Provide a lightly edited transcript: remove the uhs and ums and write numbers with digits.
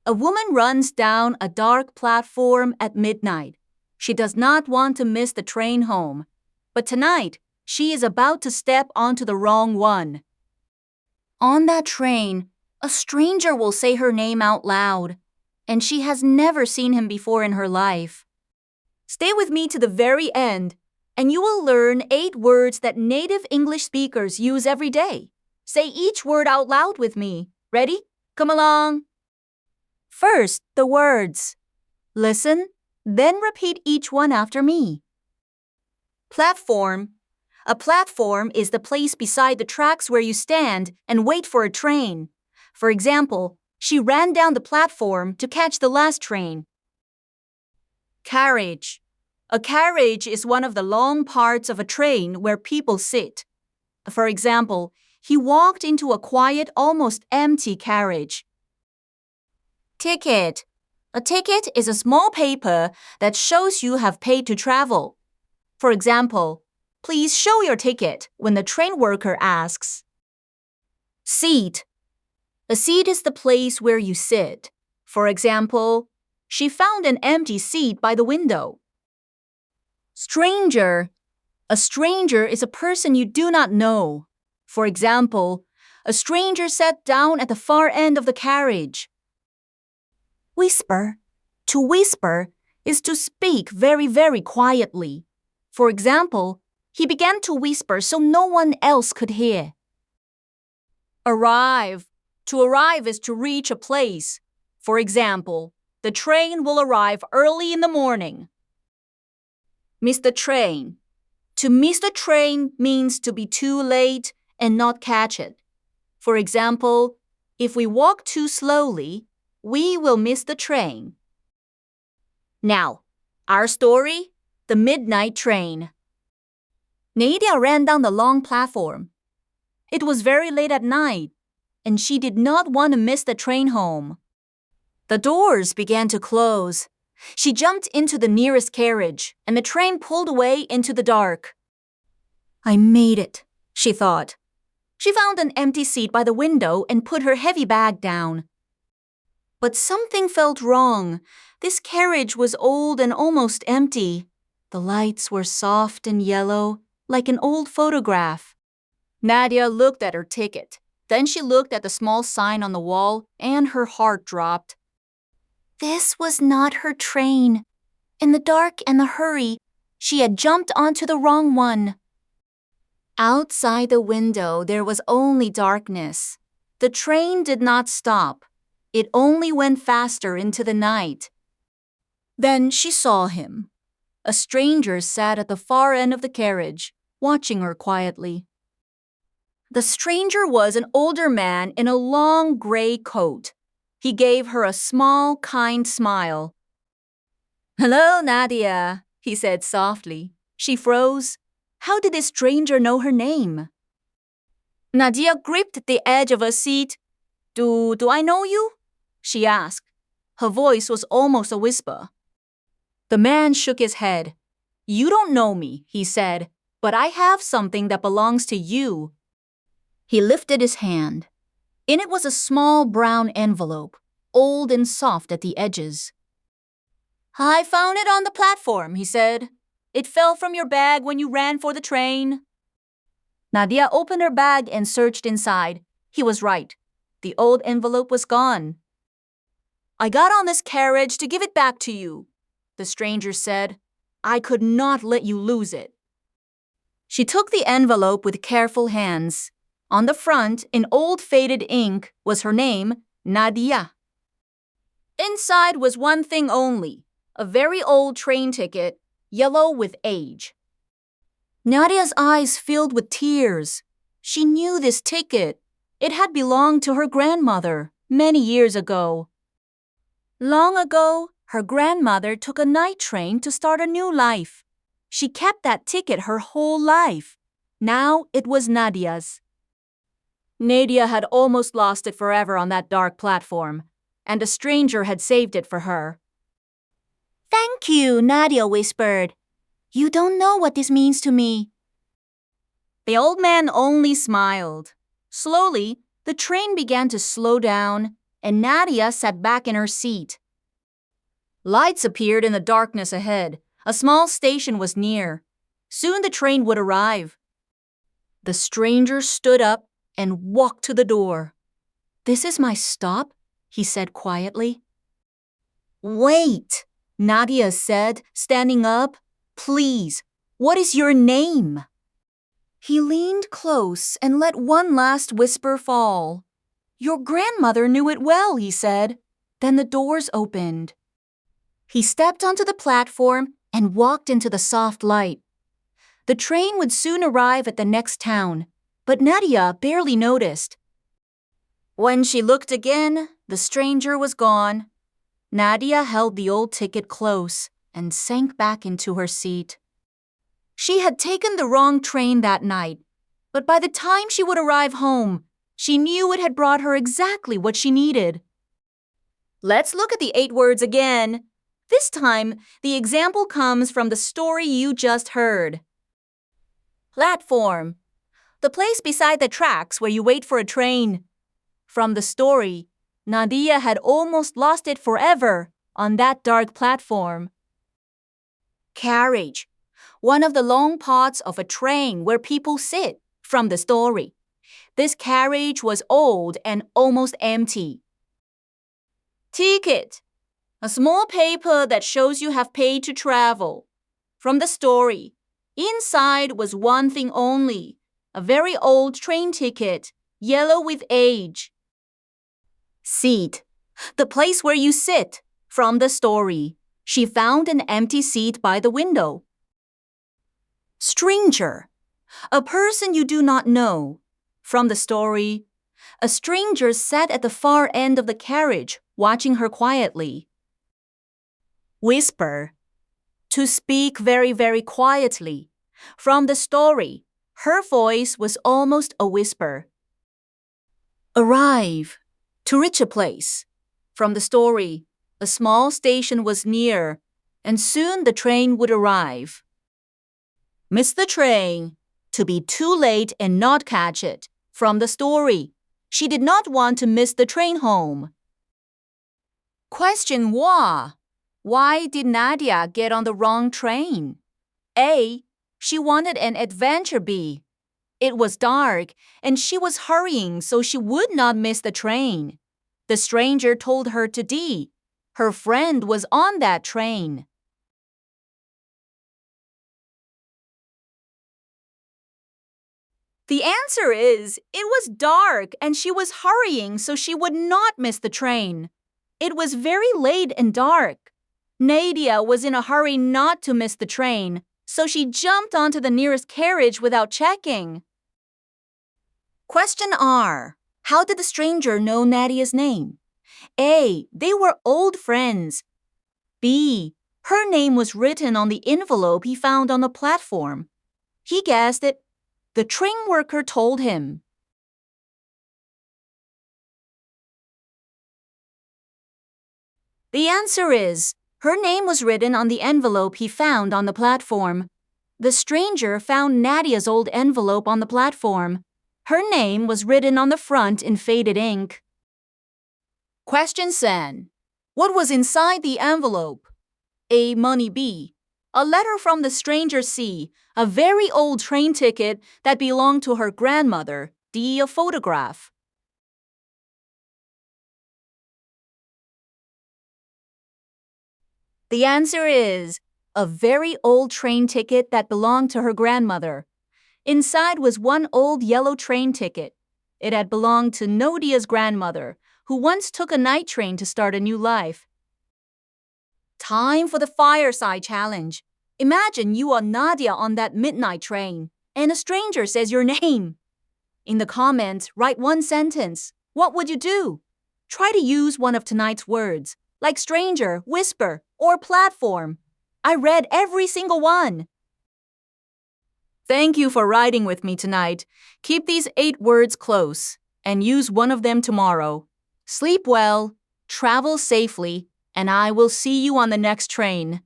A woman runs down a dark platform at midnight. She does not want to miss the train home. But tonight, she is about to step onto the wrong one. On that train, a stranger will say her name out loud, and she has never seen him before in her life. Stay with me to the very end, and you will learn 8 words that native English speakers use every day. Say each word out loud with me. Ready? Come along. First, the words. Listen, then repeat each one after me. Platform. A platform is the place beside the tracks where you stand and wait for a train. For example, she ran down the platform to catch the last train. Carriage. A carriage is one of the long parts of a train where people sit. For example, he walked into a quiet, almost empty carriage. Ticket. A ticket is a small paper that shows you have paid to travel. For example, please show your ticket when the train worker asks. Seat. A seat is the place where you sit. For example, she found an empty seat by the window. Stranger. A stranger is a person you do not know. For example, a stranger sat down at the far end of the carriage. Whisper. To whisper is to speak very, very quietly. For example, he began to whisper so no one else could hear. Arrive. To arrive is to reach a place. For example, the train will arrive early in the morning. Miss the train. To miss the train means to be too late and not catch it. For example, if we walk too slowly, we will miss the train. Now, our story, the midnight train. Nadia ran down the long platform. It was very late at night, and she did not want to miss the train home. The doors began to close. She jumped into the nearest carriage, and the train pulled away into the dark. I made it, she thought. She found an empty seat by the window and put her heavy bag down. But something felt wrong. This carriage was old and almost empty. The lights were soft and yellow, like an old photograph. Nadia looked at her ticket. Then she looked at the small sign on the wall, and her heart dropped. This was not her train. In the dark and the hurry, she had jumped onto the wrong one. Outside the window, there was only darkness. The train did not stop. It only went faster into the night. Then she saw him. A stranger sat at the far end of the carriage, watching her quietly. The stranger was an older man in a long gray coat. He gave her a small, kind smile. Hello, Nadia, he said softly. She froze. How did this stranger know her name? Nadia gripped the edge of a seat. Do I know you? She asked. Her voice was almost a whisper. The man shook his head. You don't know me, he said, but I have something that belongs to you. He lifted his hand. In it was a small brown envelope, old and soft at the edges. I found it on the platform, he said. It fell from your bag when you ran for the train. Nadia opened her bag and searched inside. He was right. The old envelope was gone. I got on this carriage to give it back to you, the stranger said. I could not let you lose it. She took the envelope with careful hands. On the front, in old faded ink, was her name, Nadia. Inside was one thing only, a very old train ticket, yellow with age. Nadia's eyes filled with tears. She knew this ticket. It had belonged to her grandmother many years ago. Long ago, her grandmother took a night train to start a new life. She kept that ticket her whole life. Now it was Nadia's. Nadia had almost lost it forever on that dark platform, and a stranger had saved it for her. Thank you, Nadia whispered. You don't know what this means to me. The old man only smiled. Slowly, the train began to slow down, and Nadia sat back in her seat. Lights appeared in the darkness ahead. A small station was near. Soon the train would arrive. The stranger stood up and walked to the door. "This is my stop," he said quietly. "Wait," Nadia said, standing up. "Please, what is your name?" He leaned close and let one last whisper fall. "Your grandmother knew it well," he said. Then the doors opened. He stepped onto the platform and walked into the soft light. The train would soon arrive at the next town, but Nadia barely noticed. When she looked again, the stranger was gone. Nadia held the old ticket close and sank back into her seat. She had taken the wrong train that night, but by the time she would arrive home, she knew it had brought her exactly what she needed. Let's look at the 8 words again. This time, the example comes from the story you just heard. Platform. The place beside the tracks where you wait for a train. From the story, Nadia had almost lost it forever on that dark platform. Carriage. One of the long parts of a train where people sit. From the story, this carriage was old and almost empty. Ticket. A small paper that shows you have paid to travel. From the story, inside was one thing only, a very old train ticket, yellow with age. Seat. The place where you sit. From the story, she found an empty seat by the window. Stranger. A person you do not know. From the story, a stranger sat at the far end of the carriage, watching her quietly. Whisper. To speak very, very quietly. From the story, her voice was almost a whisper. Arrive. To reach a place. From the story, a small station was near, and soon the train would arrive. Miss the train. To be too late and not catch it. From the story, she did not want to miss the train home. Question why? Why did Nadia get on the wrong train? A. She wanted an adventure. B. It was dark, and she was hurrying so she would not miss the train. The stranger told her to D. Her friend was on that train. The answer is, it was dark and she was hurrying so she would not miss the train. It was very late and dark. Nadia was in a hurry not to miss the train, so she jumped onto the nearest carriage without checking. Question R. How did the stranger know Nadia's name? A. They were old friends. B. Her name was written on the envelope he found on the platform. He guessed it. The train worker told him. The answer is, her name was written on the envelope he found on the platform. The stranger found Nadia's old envelope on the platform. Her name was written on the front in faded ink. Question 10. What was inside the envelope? A. Money. B. A letter from the stranger. C. A very old train ticket that belonged to her grandmother. D. A photograph. The answer is a very old train ticket that belonged to her grandmother. Inside was one old yellow train ticket. It had belonged to Nadia's grandmother, who once took a night train to start a new life. Time for the Fireside challenge. Imagine you are Nadia on that midnight train, and a stranger says your name. In the comments, write one sentence. What would you do? Try to use one of tonight's words, like stranger, whisper, or platform. I read every single one. Thank you for riding with me tonight. Keep these 8 words close and use one of them tomorrow. Sleep well, travel safely, and I will see you on the next train.